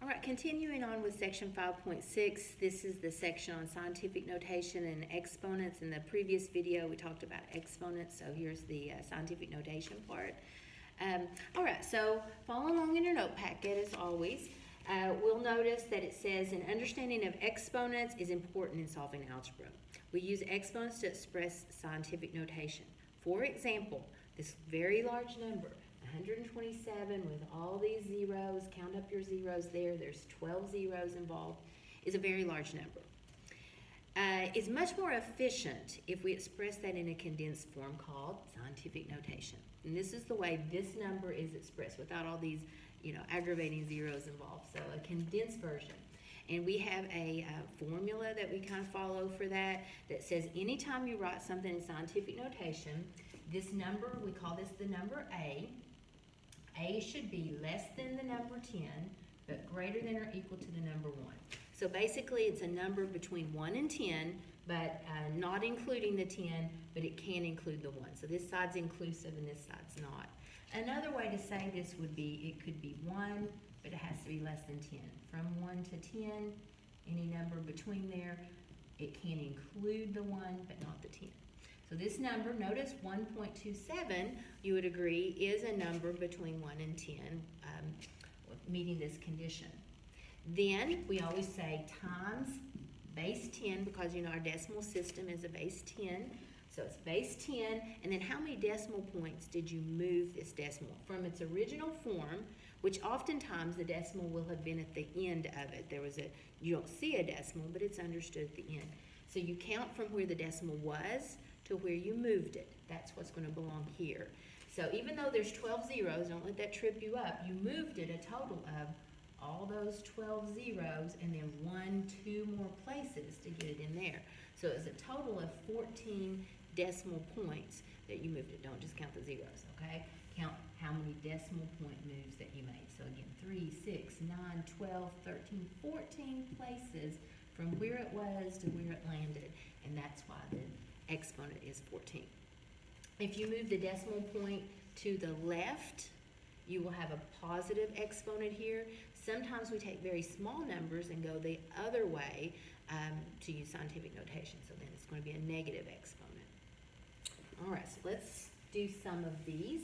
All right, continuing on with section 5.6, this is the section on scientific notation and exponents. In the previous video, we talked about exponents, so here's the scientific notation part. All right, so follow along in your note packet as always. We'll notice that it says an understanding of exponents is important in solving algebra. We use exponents to express scientific notation. For example, this very large number, 127 with all these zeros, count up your zeros there, there's 12 zeros involved, is a very large number. It's much more efficient if we express that in a condensed form called scientific notation. And this is the way this number is expressed without all these, aggravating zeros involved. So a condensed version. And we have a formula that we kind of follow for that says anytime you write something in scientific notation, this number, we call this the number A. A should be less than the number 10, but greater than or equal to the number 1. So basically, it's a number between 1 and 10, but not including the 10, but it can include the 1. So this side's inclusive and this side's not. Another way to say this would be, it could be 1, but it has to be less than 10. From 1 to 10, any number between there, it can include the 1, but not the 10. So this number, notice 1.27, you would agree, is a number between 1 and 10, meeting this condition. Then we always say times base 10, because our decimal system is a base 10. So it's base 10, and then how many decimal points did you move this decimal from its original form, which oftentimes the decimal will have been at the end of it. You don't see a decimal, but it's understood at the end. So you count from where the decimal was to where you moved it. That's what's going to belong here. So even though there's 12 zeros, don't let that trip you up, you moved it a total of all those 12 zeros and then 2 more places to get it in there. So it's a total of 14 decimal points that you moved it. Don't just count the zeros, okay? Count how many decimal point moves that you made. So again, 3, 6, 9, 12, 13, 14 places from where it was to where it landed. And that's why the exponent is 14. If you move the decimal point to the left, you will have a positive exponent here. Sometimes we take very small numbers and go the other way to use scientific notation. So then it's going to be a negative exponent. All right, so let's do some of these.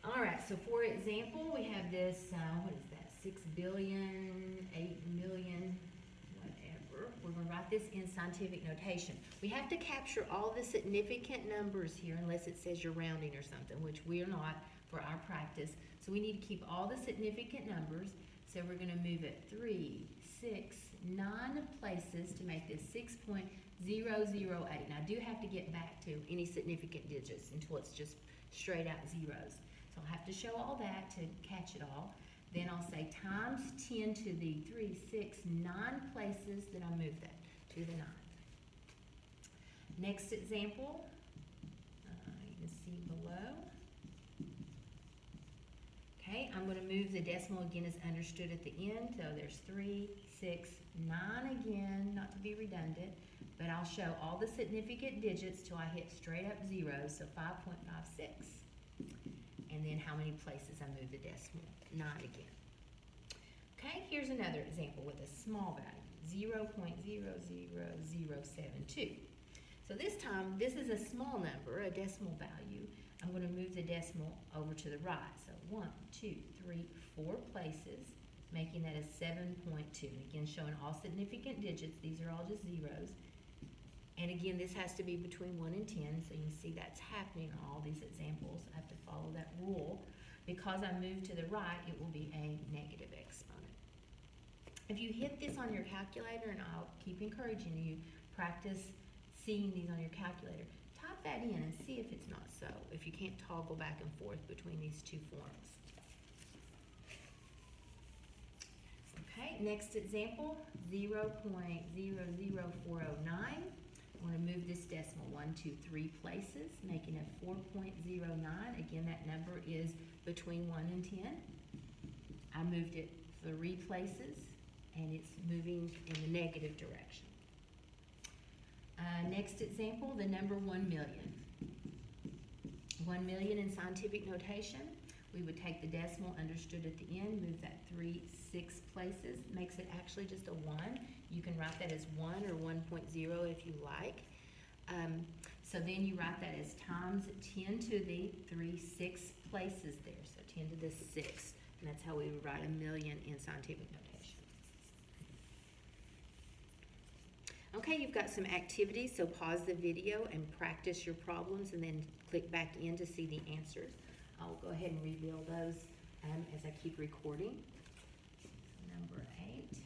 All right, so for example, we have this, what is that, 6 billion, 8 million, whatever. We're going to write this in scientific notation. We have to capture all the significant numbers here unless it says you're rounding or something, which we are not for our practice. So we need to keep all the significant numbers. So we're going to move it 3, 6, 9 places to make this 6.008. Now I do have to get back to any significant digits until it's just straight out zeros. So I'll have to show all that to catch it all. Then I'll say times 10 to the 3, 6, 9 places that I move that to the 9. Next example, you can see below. Okay, I'm going to move the decimal again as understood at the end. So there's 3, 6, 9 again, not to be redundant, but I'll show all the significant digits till I hit straight up zeros, so 5.56. And then how many places I move the decimal, 9 again. Okay, here's another example with a small value, 0.00072. So this time, this is a small number, a decimal value. I'm going to move the decimal over to the right. So 1, 2, 3, 4 places, making that a 7.2. Again, showing all significant digits. These are all just zeros. And again, this has to be between 1 and 10, so you can see that's happening in all these examples. I have to follow that rule. Because I move to the right, it will be a negative exponent. If you hit this on your calculator, and I'll keep encouraging you, practice seeing these on your calculator, type that in and see if it's not so, if you can't toggle back and forth between these two forms. Okay, next example, 0.00409. I want to move this decimal 1, 2, 3 places, making it 4.09. Again, that number is between 1 and 10. I moved it 3 places, and it's moving in the negative direction. Next example, the number 1 million. 1 million in scientific notation. we would take the decimal understood at the end, move that 3 6 places, makes it actually just a 1. You can write that as 1 or 1.0 if you like. So then you write that as times 10 to the 3 6 places there, so 10 to the 6, and that's how we would write a million in scientific notation. Okay, you've got some activities, so pause the video and practice your problems and then click back in to see the answers. I'll go ahead and reveal those as I keep recording. Number 8.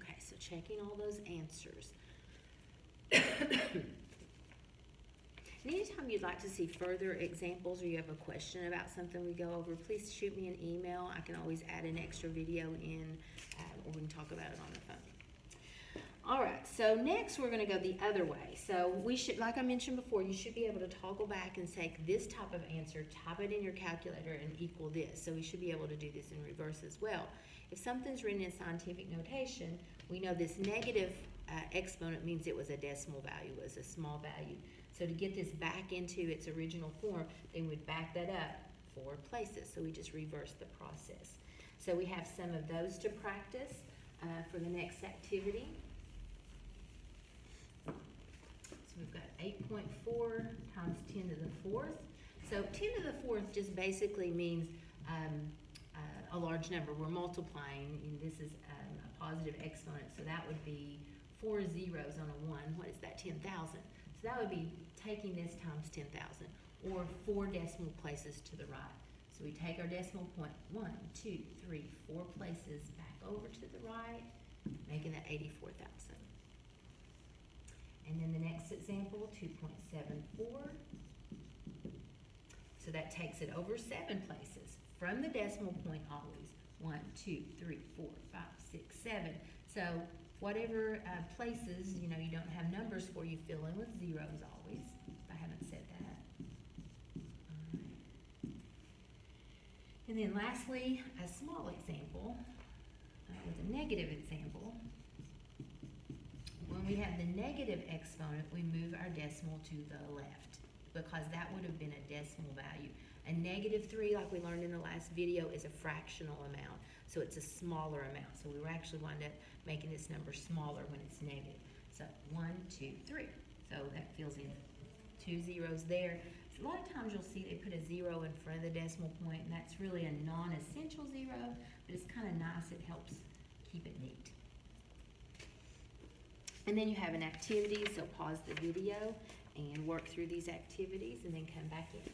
Okay, so checking all those answers. And anytime you'd like to see further examples or you have a question about something we go over, please shoot me an email. I can always add an extra video in, or we can talk about it on the phone. All right, so next we're going to go the other way. So we should, like I mentioned before, you should be able to toggle back and take this type of answer, type it in your calculator, and equal this. So we should be able to do this in reverse as well. If something's written in scientific notation, we know this negative exponent means it was a decimal value, it was a small value. So to get this back into its original form, then we'd back that up 4 places. So we just reverse the process. So we have some of those to practice for the next activity. So we've got 8.4 times 10 to the 4th. So 10 to the 4th just basically means a large number. We're multiplying, and this is a positive exponent, so that would be 4 zeros on a 1. What is that? 10,000. So that would be taking this times 10,000, or 4 decimal places to the right. So we take our decimal point 1, 2, 3, 4 places back over to the right, making that 84,000. And then the next example, 2.74. So that takes it over 7 places from the decimal point always. 1, 2, 3, 4, 5, 6, 7. So whatever places, you don't have numbers for, you fill in with zeros always, if I haven't said that. All right. And then lastly, a small example with a negative example. When we have the negative exponent, we move our decimal to the left because that would have been a decimal value. A -3, like we learned in the last video, is a fractional amount. So it's a smaller amount. So we were actually wind up making this number smaller when it's negative. So 1, 2, 3. So that fills in 2 zeros there. So a lot of times you'll see they put a 0 in front of the decimal point, and that's really a non-essential 0, but it's kind of nice. It helps keep it neat. And then you have an activity, so pause the video and work through these activities and then come back in.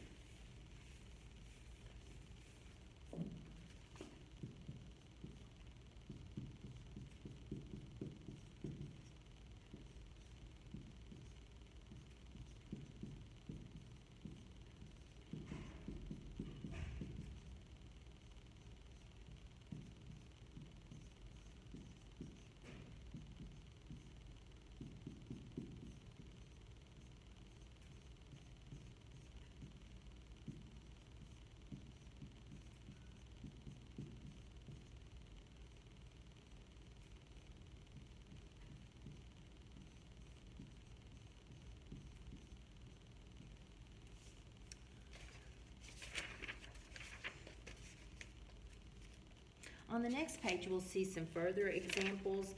On the next page, we'll see some further examples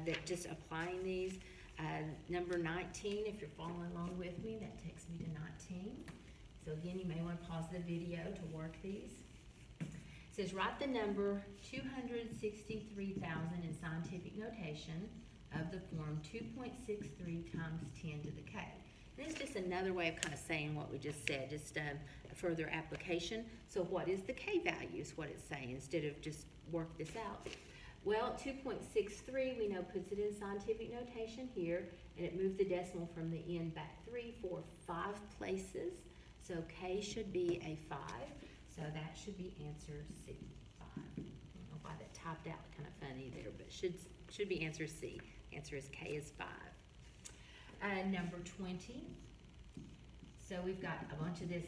that just applying these. Number 19, if you're following along with me, that takes me to 19. So again, you may want to pause the video to work these. It says, write the number 263,000 in scientific notation of the form 2.63 times 10 to the k. And it's just another way of kind of saying what we just said, just a further application. So what is the k value is what it's saying, instead of just work this out. Well, 2.63, we know puts it in scientific notation here, and it moved the decimal from the end back 3, 4, 5 places. So k should be a 5, so that should be answer C, 5. I don't know why that typed out kind of funny there, but should be answer C. Answer is k is 5. Number 20. So we've got a bunch of this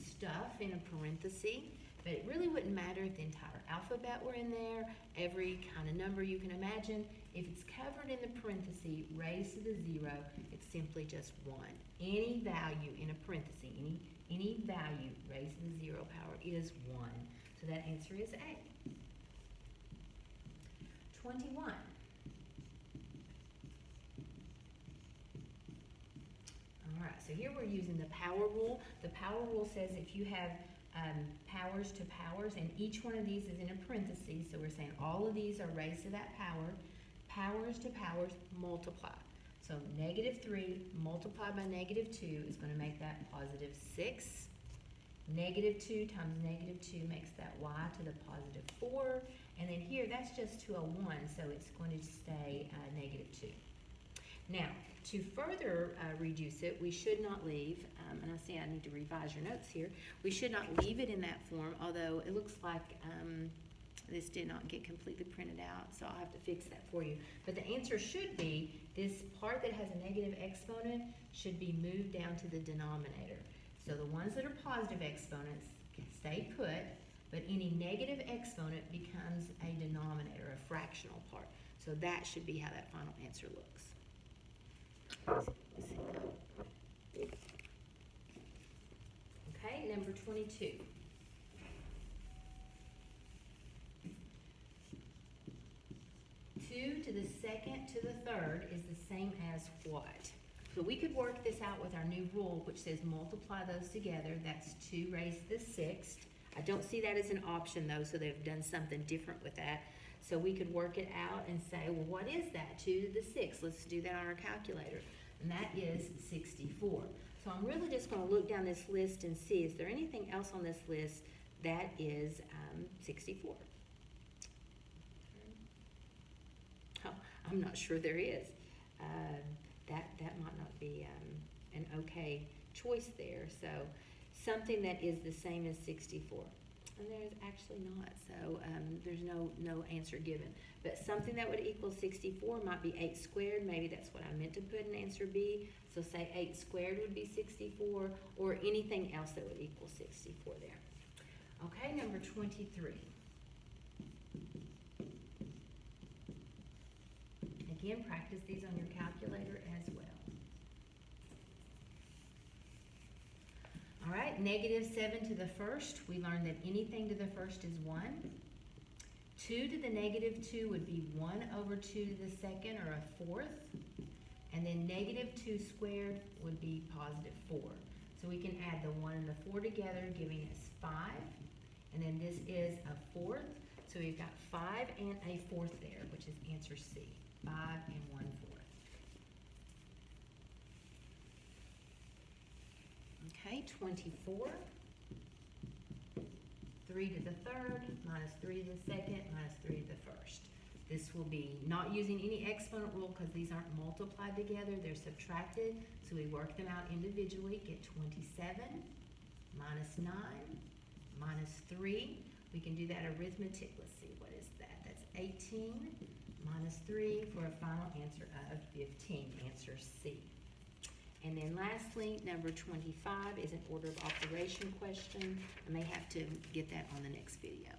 stuff in a parenthesis, but it really wouldn't matter if the entire alphabet were in there, every kind of number you can imagine. If it's covered in the parenthesis, raised to the 0, it's simply just 1. Any value in a parenthesis, any value raised to the 0 power is 1. So that answer is A. 21. All right, so here we're using the power rule. The power rule says if you have powers to powers, and each one of these is in a parenthesis, so we're saying all of these are raised to that power. Powers to powers multiply. So -3 multiplied by -2 is going to make that +6. -2 times -2 makes that y to the +4. And then here, that's just to a 1, so it's going to stay -2. Now, to further reduce it, we should not leave, and I see I need to revise your notes here, we should not leave it in that form, although it looks like this did not get completely printed out, so I'll have to fix that for you. But the answer should be, this part that has a negative exponent should be moved down to the denominator. So the ones that are positive exponents stay put, but any negative exponent becomes a denominator, a fractional part. So that should be how that final answer looks. Let's see that. Okay, number 22. Two to the second to the third is the same as what? So we could work this out with our new rule, which says multiply those together. That's 2 raised to the 6th. I don't see that as an option though, so they've done something different with that. So we could work it out and say, well, what is that? 2 to the 6th. Let's do that on our calculator. And that is 64. So I'm really just going to look down this list and see, is there anything else on this list that is 64? Oh, I'm not sure there is. That might not be an okay choice there. So something that is the same as 64. And there's actually not, so there's no answer given. But something that would equal 64 might be 8 squared. Maybe that's what I meant to put in answer B. So say 8 squared would be 64, or anything else that would equal 64 there. Okay, number 23. Again, practice these on your calculator as well. All right, -7 to the first, we learned that anything to the first is 1. 2 to the -2 would be 1 over 2 to the second, or a fourth. And then -2 squared would be +4. So we can add the 1 and the 4 together, giving us 5. And then this is a fourth. So we've got 5 and a fourth there, which is answer C. 5 and 1/4. Okay, 24. 3 to the third, minus 3 to the second, minus 3 to the first. This will be not using any exponent rule because these aren't multiplied together, they're subtracted. So we work them out individually, get 27, minus 9, minus 3. We can do that arithmetic. Let's see, what is that? That's 18 minus 3 for a final answer of 15, answer C. And then lastly, number 25 is an order of operation question. I may have to get that on the next video.